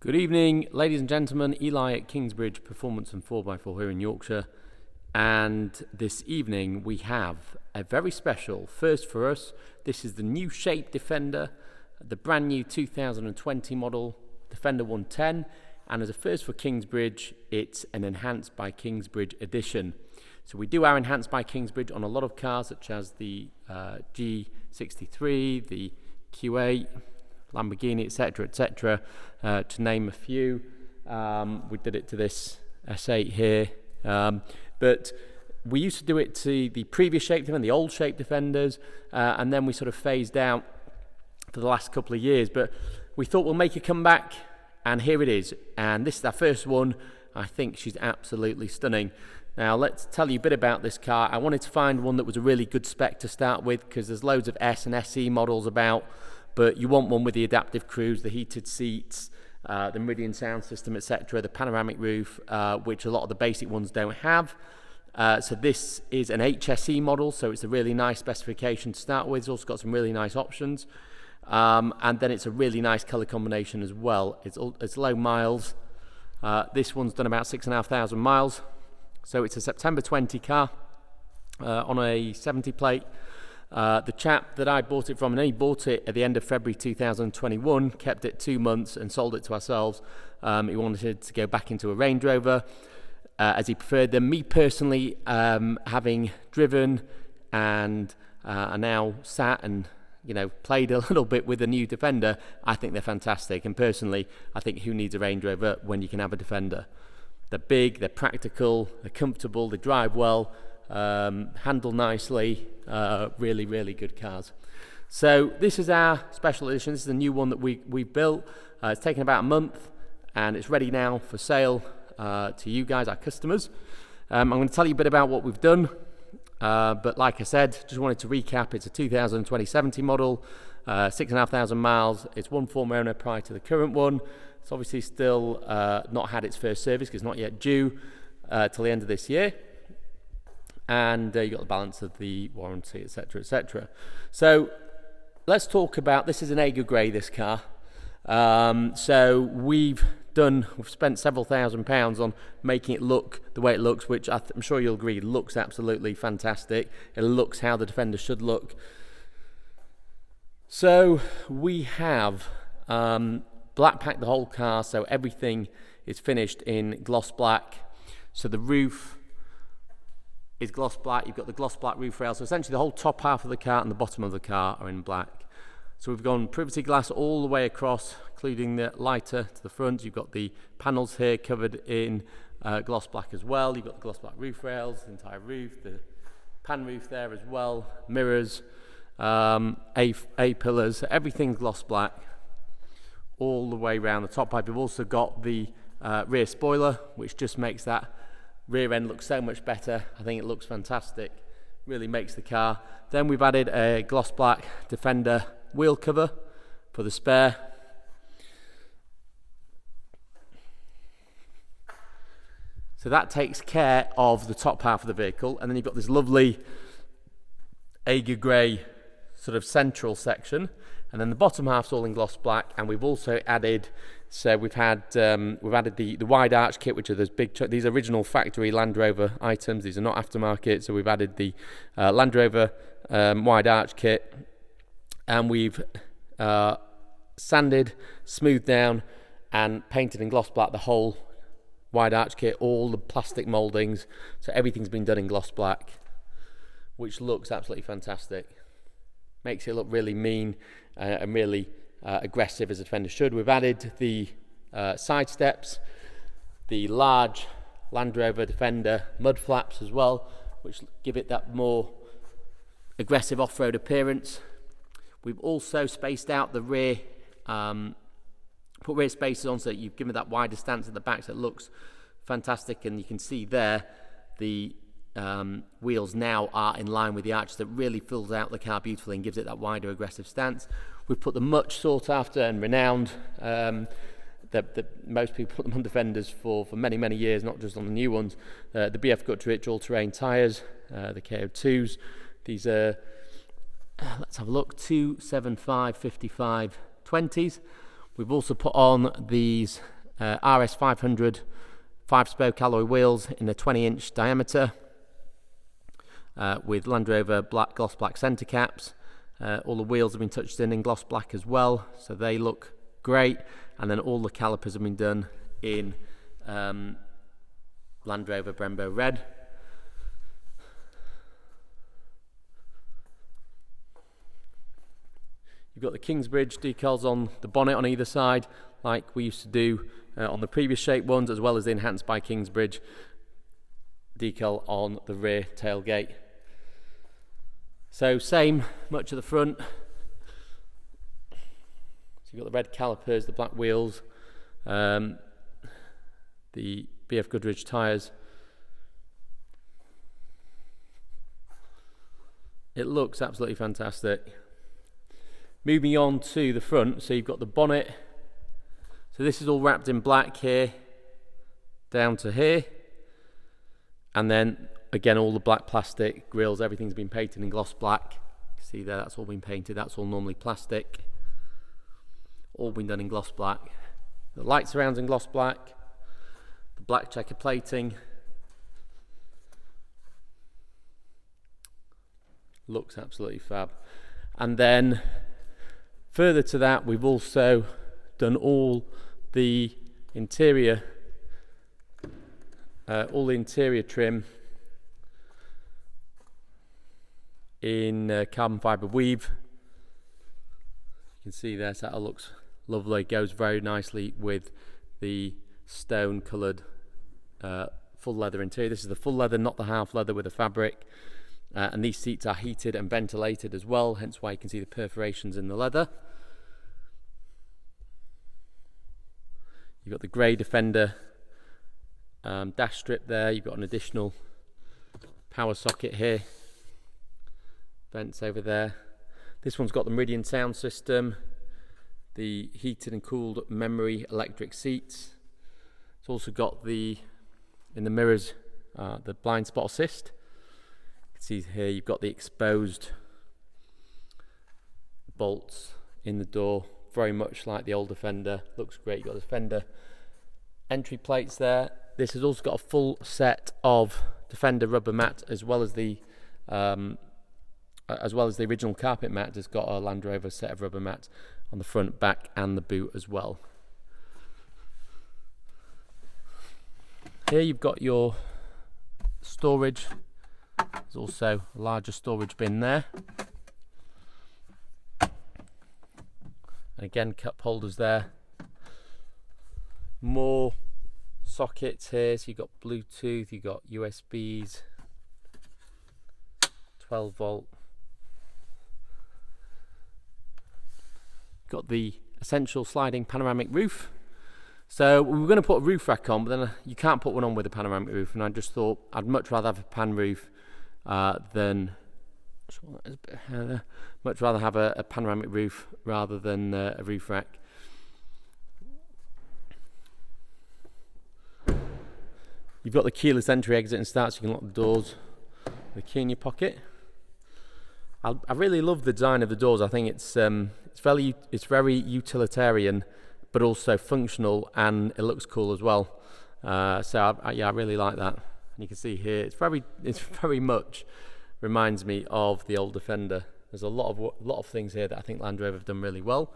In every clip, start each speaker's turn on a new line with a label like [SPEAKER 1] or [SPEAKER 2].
[SPEAKER 1] Good evening, ladies and gentlemen. Eli at Kingsbridge Performance and 4x4 here in Yorkshire. And this evening we have a very special first for us. This is the new shape Defender, the brand new 2020 model Defender 110. And as a first for Kingsbridge, it's an Enhanced by Kingsbridge edition. So we do our Enhanced by Kingsbridge on a lot of cars, such as the G63, the Q8, Lamborghini, etc., to name a few. We did it to this S8 here, but we used to do it to the previous shape Defender, the old shape Defenders, and then we sort of phased out for the last couple of years. But we thought we'll make a comeback, and here it is. And this is our first one. I think she's absolutely stunning. Now let's tell you a bit about this car. I wanted to find one that was a really good spec to start with, because there's loads of S and SE models about, but you want one with the adaptive cruise, the heated seats, the Meridian sound system, etc., the panoramic roof, which a lot of the basic ones don't have. So this is an HSE model, so it's a really nice specification to start with. It's also got some really nice options, and then it's a really nice colour combination as well. It's low miles. This one's done about 6,500 miles, so it's a September 20 car on a 70 plate. The chap that I bought it from, and he bought it at the end of February 2021, kept it 2 months and sold it to ourselves. He wanted to go back into a Range Rover as he preferred them. Me personally, having driven and now sat and played a little bit with the new Defender, I think they're fantastic. And personally, I think who needs a Range Rover when you can have a Defender? They're big, they're practical, they're comfortable, they drive well, handle nicely, really, really good cars. So this is our special edition. This is the new one that we've built. It's taken about a month, and it's ready now for sale to you guys, our customers. I'm going to tell you a bit about what we've done, but like I said, just wanted to recap. It's a 2020 model, 6,500 miles. It's one former owner prior to the current one. It's obviously still not had its first service because it's not yet due till the end of this year. And you got the balance of the warranty, etc., etc. So let's talk about, this is an Aga Grey, this car. So we've spent several £1,000s on making it look the way it looks, which I'm sure you'll agree looks absolutely fantastic. It looks how the Defender should look. So we have black packed the whole car, so everything is finished in gloss black. So the roof is gloss black. You've got the gloss black roof rail, so essentially the whole top half of the car and the bottom of the car are in black. So we've gone privacy glass all the way across, including the lighter to the front. You've got the panels here covered in gloss black as well. You've got the gloss black roof rails, the entire roof, the pan roof there as well, mirrors, A-pillars, everything's gloss black all the way around the top pipe. We've also got the rear spoiler, which just makes that rear end looks so much better. I think it looks fantastic, really makes the car. Then we've added a gloss black Defender wheel cover for the spare. So that takes care of the top half of the vehicle, and then you've got this lovely Aga Grey sort of central section, and then the bottom half's all in gloss black. And we've also added, so we've added the wide arch kit, which are these original factory Land Rover items. These are not aftermarket. So we've added the Land Rover wide arch kit, and we've sanded, smoothed down, and painted in gloss black the whole wide arch kit, all the plastic mouldings. So everything's been done in gloss black, which looks absolutely fantastic. Makes it look really mean and really aggressive, as a Defender should. We've added the side steps, the large Land Rover Defender mud flaps as well, which give it that more aggressive off-road appearance. We've also spaced out the rear, put rear spaces on, so you've given it that wider stance at the back, so it looks fantastic. And you can see there the wheels now are in line with the arches. That really fills out the car beautifully and gives it that wider aggressive stance. We've put the much sought after and renowned, most people put them on Defenders for many years, not just on the new ones, the BF Gutrich all-terrain tyres, the KO2s. These are, let's have a look, 275/55 20s. We've also put on these RS 500 5-spoke alloy wheels in a 20-inch diameter with Land Rover gloss black centre caps. All the wheels have been touched in gloss black as well, so they look great. And then all the calipers have been done in Land Rover Brembo red. You've got the Kingsbridge decals on the bonnet on either side, like we used to do on the previous shape ones, as well as the enhanced by Kingsbridge decal on the rear tailgate. So same, much at the front. So you've got the red calipers, the black wheels, the BF Goodrich tyres. It looks absolutely fantastic. Moving on to the front, so you've got the bonnet. So this is all wrapped in black here, down to here. And then again, all the black plastic grills, everything's been painted in gloss black. You see there, that's all been painted. That's all normally plastic. All been done in gloss black. The light surrounds in gloss black. The black checker plating. Looks absolutely fab. And then further to that, we've also done all the interior trim in carbon fibre weave. You can see there, so that looks lovely. It goes very nicely with the stone coloured full leather interior. This is the full leather, not the half leather with the fabric. And these seats are heated and ventilated as well, hence why you can see the perforations in the leather. You've got the grey Defender dash strip there. You've got an additional power socket here, vents over there. This one's got the Meridian sound system, the heated and cooled memory electric seats. It's also got in the mirrors the blind spot assist. You can see here you've got the exposed bolts in the door, very much like the old Defender. Looks great. You've got the Defender entry plates there. This has also got a full set of Defender rubber mat, as well as the original carpet mat. Has got a Land Rover set of rubber mats on the front, back, and the boot as well. Here you've got your storage. There's also a larger storage bin there. And again, cup holders there. More sockets here. So you've got Bluetooth, you've got USBs, 12 volt. Got the essential sliding panoramic roof. So we were going to put a roof rack on, but then you can't put one on with a panoramic roof, and I just thought I'd much rather have a pan roof much rather have a panoramic roof rather than a roof rack. You've got the keyless entry, exit and start, so you can lock the doors with a key in your pocket. I really love the design of the doors. I think it's very utilitarian, but also functional, and it looks cool as well. So I really like that. And you can see here, it's very much reminds me of the old Defender. There's a lot of things here that I think Land Rover have done really well.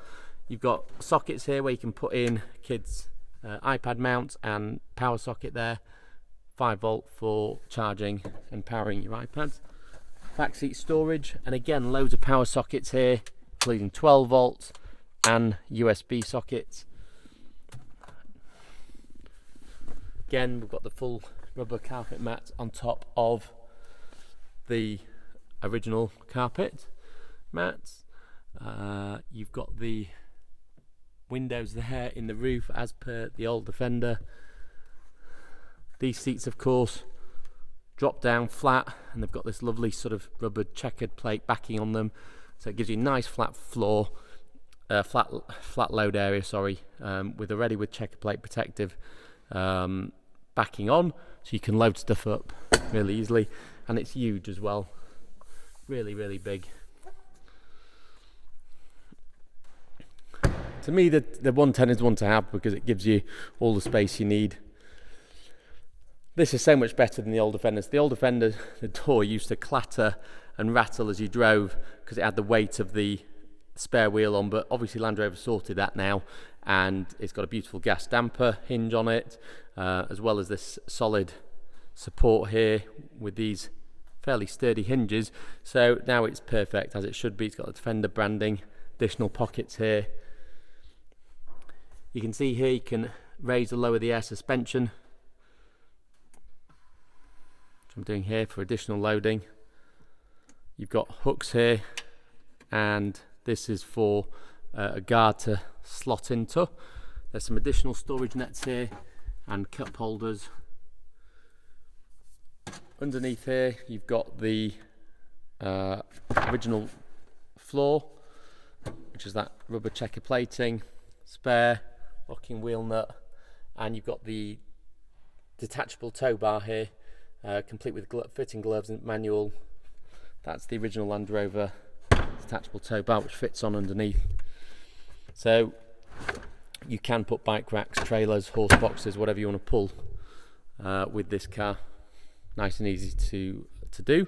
[SPEAKER 1] You've got sockets here where you can put in kids' iPad mount and power socket there. 5 volt for charging and powering your iPads. Back seat storage, and again loads of power sockets here, including 12 volts and USB sockets. Again, we've got the full rubber carpet mat on top of the original carpet mats. You've got the windows there in the roof as per the old Defender. These seats, of course, drop down flat, and they've got this lovely sort of rubber checkered plate backing on them, so it gives you a nice flat floor, flat load area, with already with checker plate protective backing on, so you can load stuff up really easily. And it's huge as well, really big. To me, the 110 is one to have because it gives you all the space you need. This is so much better than the old Defenders. The old Defender, the door used to clatter and rattle as you drove because it had the weight of the spare wheel on, but obviously Land Rover sorted that now, and it's got a beautiful gas damper hinge on it, as well as this solid support here with these fairly sturdy hinges. So now it's perfect as it should be. It's got the Defender branding, additional pockets here. You can see here you can raise or lower the air suspension, which I'm doing here for additional loading. You've got hooks here, and this is for a guard to slot into. There's some additional storage nets here and cup holders. Underneath here you've got the original floor, which is that rubber checker plating, spare locking wheel nut, and you've got the detachable tow bar here, complete with fitting gloves and manual. That's the original Land Rover detachable tow bar, which fits on underneath. So you can put bike racks, trailers, horse boxes, whatever you want to pull with this car. Nice and easy to do.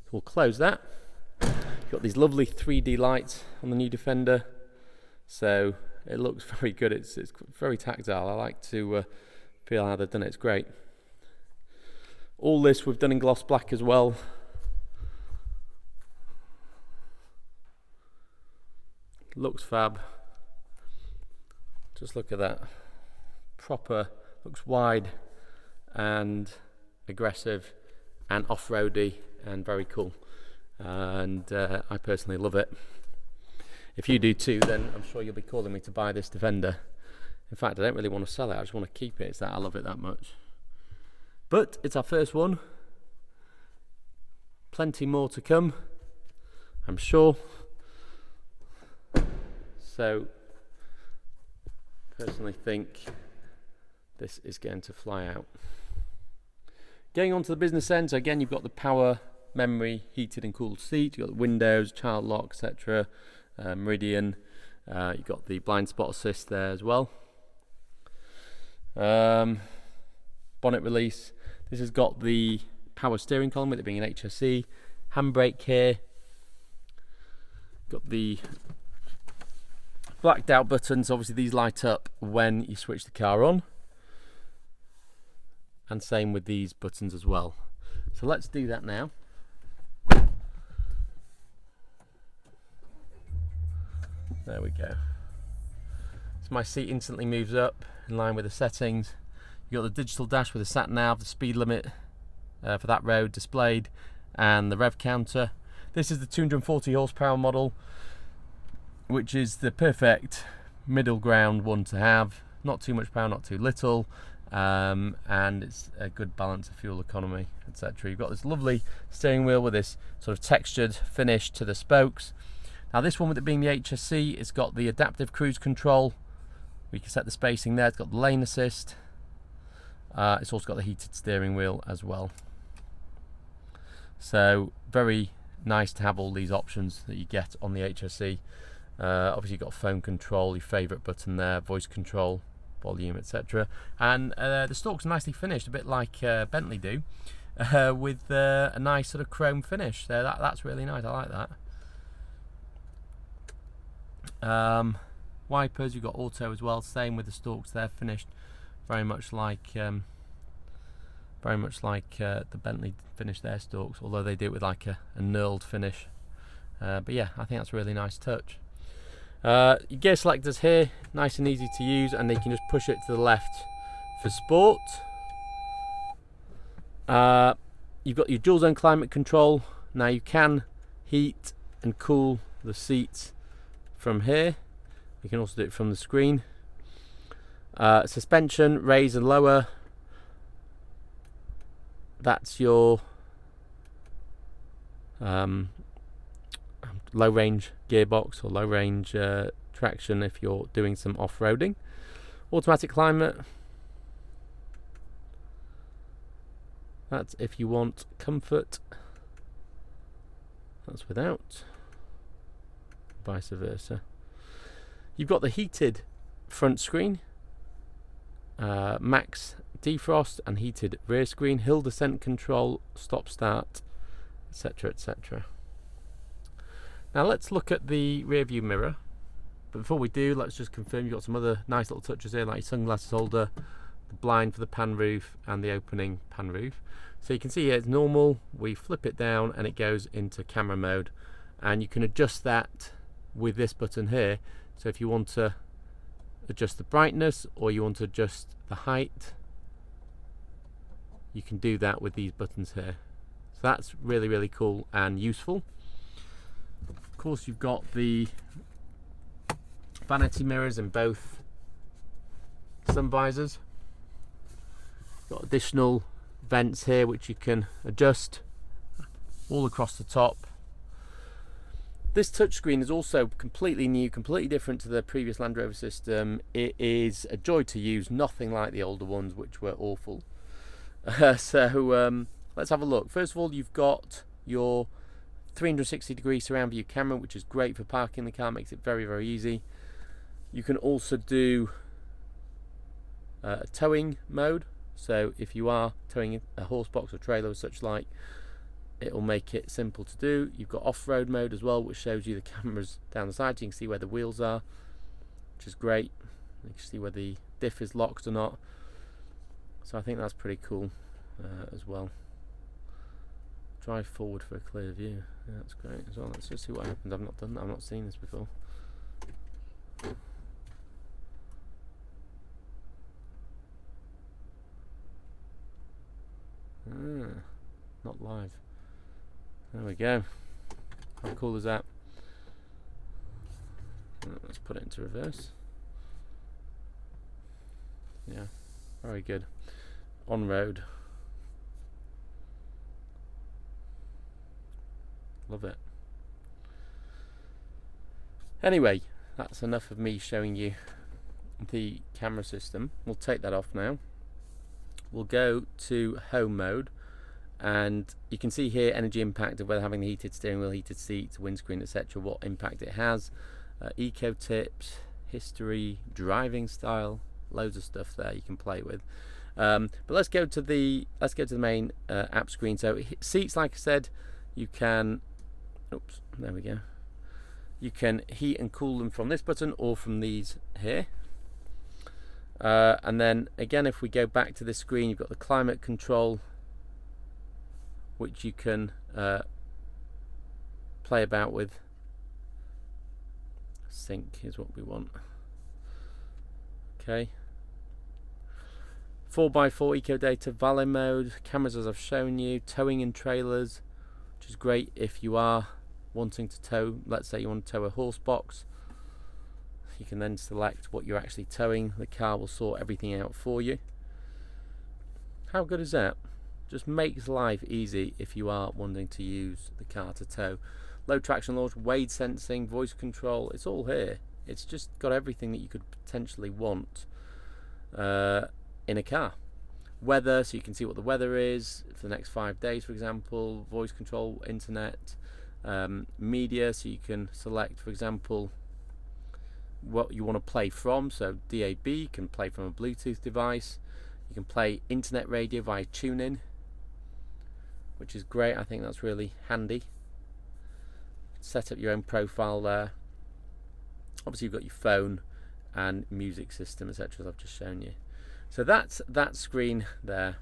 [SPEAKER 1] So we'll close that. You've got these lovely 3D lights on the new Defender, so it looks very good. It's very tactile. I like to feel how they've done it. It's great. All this we've done in gloss black as well. Looks fab. Just look at that. Proper, looks wide and aggressive and off-roady and very cool. And I personally love it. If you do too, then I'm sure you'll be calling me to buy this Defender. In fact, I don't really want to sell it. I just want to keep it. It's that I love it that much. But it's our first one. Plenty more to come, I'm sure. So, personally think this is going to fly out. Getting on to the business end, so again, you've got the power, memory, heated and cooled seat. You've got the windows, child lock, etc. Meridian. You've got the blind spot assist there as well. Bonnet release. This has got the power steering column with it being an HSE. Handbrake here. Got the blacked out buttons. Obviously these light up when you switch the car on. And same with these buttons as well. So let's do that now. There we go. So my seat instantly moves up in line with the settings. You've got the digital dash with the sat nav, the speed limit for that road displayed, and the rev counter. This is the 240 horsepower model, which is the perfect middle ground one to have. Not too much power, not too little, and it's a good balance of fuel economy, etc. You've got this lovely steering wheel with this sort of textured finish to the spokes. Now this one, with it being the HSE, it's got the adaptive cruise control. We can set the spacing there. It's got the lane assist. It's also got the heated steering wheel as well. So very nice to have all these options that you get on the HSE. Obviously you've got phone control, your favourite button there, voice control, volume, etc. And the stalks are nicely finished, a bit like Bentley do, with a nice sort of chrome finish. So that's really nice. I like that. Wipers, you've got auto as well. Same with the stalks. They're finished very much like the Bentley finished their stalks, although they do it with like a knurled finish. But yeah, I think that's a really nice touch. Your gear selectors here, nice and easy to use, and you can just push it to the left for sport. You've got your dual zone climate control. Now you can heat and cool the seats from here. You can also do it from the screen. Suspension, raise and lower. That's your low range gearbox or low range traction if you're doing some off-roading. Automatic climate. That's if you want comfort. That's without. vice versa. You've got the heated front screen, max defrost and heated rear screen, hill descent control, stop start, etc, etc. Now let's look at the rear view mirror, but before we do, let's just confirm you've got some other nice little touches here, like your sunglasses holder, the blind for the pan roof and the opening pan roof. So you can see here it's normal, we flip it down and it goes into camera mode, and you can adjust that with this button here. So if you want to adjust the brightness or you want to adjust the height, you can do that with these buttons here. So that's really, really cool and useful. Of course, you've got the vanity mirrors in both sun visors. You've got additional vents here which you can adjust all across the top. This touchscreen is also completely new, completely different to the previous Land Rover system. It is a joy to use, nothing like the older ones which were awful. Let's have a look. First of all, you've got your 360-degree surround view camera, which is great for parking the car, makes it very, very easy. You can also do towing mode, so if you are towing a horse box or trailer or such like, it will make it simple to do. You've got off-road mode as well, which shows you the cameras down the side, so you can see where the wheels are, which is great. You can see where the diff is locked or not, so I think that's pretty cool as well. Drive forward for a clear view, yeah, that's great as well. Let's just see what happens. I've not done that, I've not seen this before. Not live. There we go. How cool is that? Let's put it into reverse. Yeah, very good. On road. Love it. Anyway, that's enough of me showing you the camera system. We'll take that off now. We'll go to home mode, and you can see here energy impact of whether having the heated steering wheel, heated seats, windscreen, etc., what impact it has. Eco tips, history, driving style, loads of stuff there you can play with. But let's go to the main app screen. So seats, like I said, you can, oops, there we go. You can heat and cool them from this button or from these here. And then again, if we go back to this screen, you've got the climate control, which you can play about with. Sync is what we want. Okay. 4x4 eco data, valet mode, cameras as I've shown you, towing and trailers, which is great if you are wanting to tow. Let's say you want to tow a horse box. You can then select what you're actually towing. The car will sort everything out for you. How good is that? Just makes life easy if you are wanting to use the car to tow. Low traction launch, wade sensing, voice control, it's all here. It's just got everything that you could potentially want in a car. Weather, so you can see what the weather is for the next 5 days, for example. Voice control, internet, media, so you can select, for example, what you want to play from. So DAB, you can play from a Bluetooth device. You can play internet radio via TuneIn, which is great. I think that's really handy. Set up your own profile there. Obviously you've got your phone and music system, etc., as I've just shown you. So that's that screen there,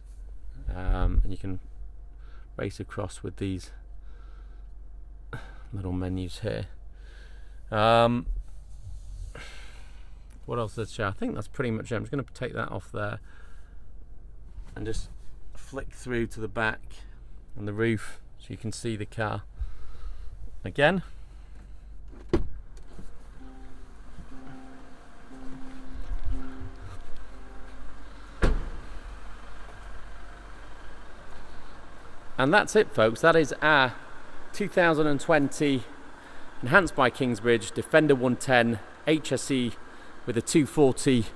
[SPEAKER 1] and you can race across with these little menus here. What else does it show? I think that's pretty much it. I'm just going to take that off there and just flick through to the back and the roof so you can see the car again. And that's it, folks. That is our 2020 enhanced by Kingsbridge Defender 110 HSE with a 240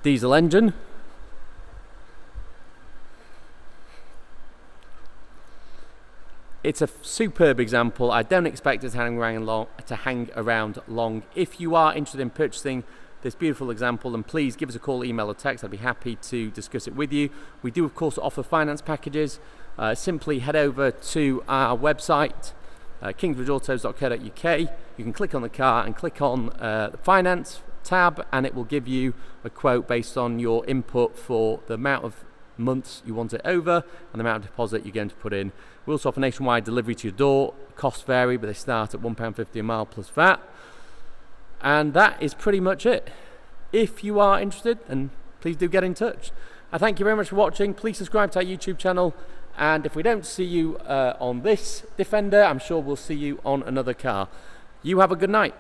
[SPEAKER 1] diesel engine. It's a superb example. I don't expect it to hang around long. If you are interested in purchasing this beautiful example, then please give us a call, email or text. I'd be happy to discuss it with you. We do of course offer finance packages. Simply head over to our website, kingsbridgeautos.co.uk. You can click on the car and click on the finance tab, and it will give you a quote based on your input for the amount of months you want it over and the amount of deposit you're going to put in. We also offer nationwide delivery to your door. Costs vary, but they start at £1.50 a mile plus VAT. And that is pretty much it. If you are interested, then please do get in touch. I thank you very much for watching. Please subscribe to our YouTube channel. And if we don't see you on this Defender, I'm sure we'll see you on another car. You have a good night.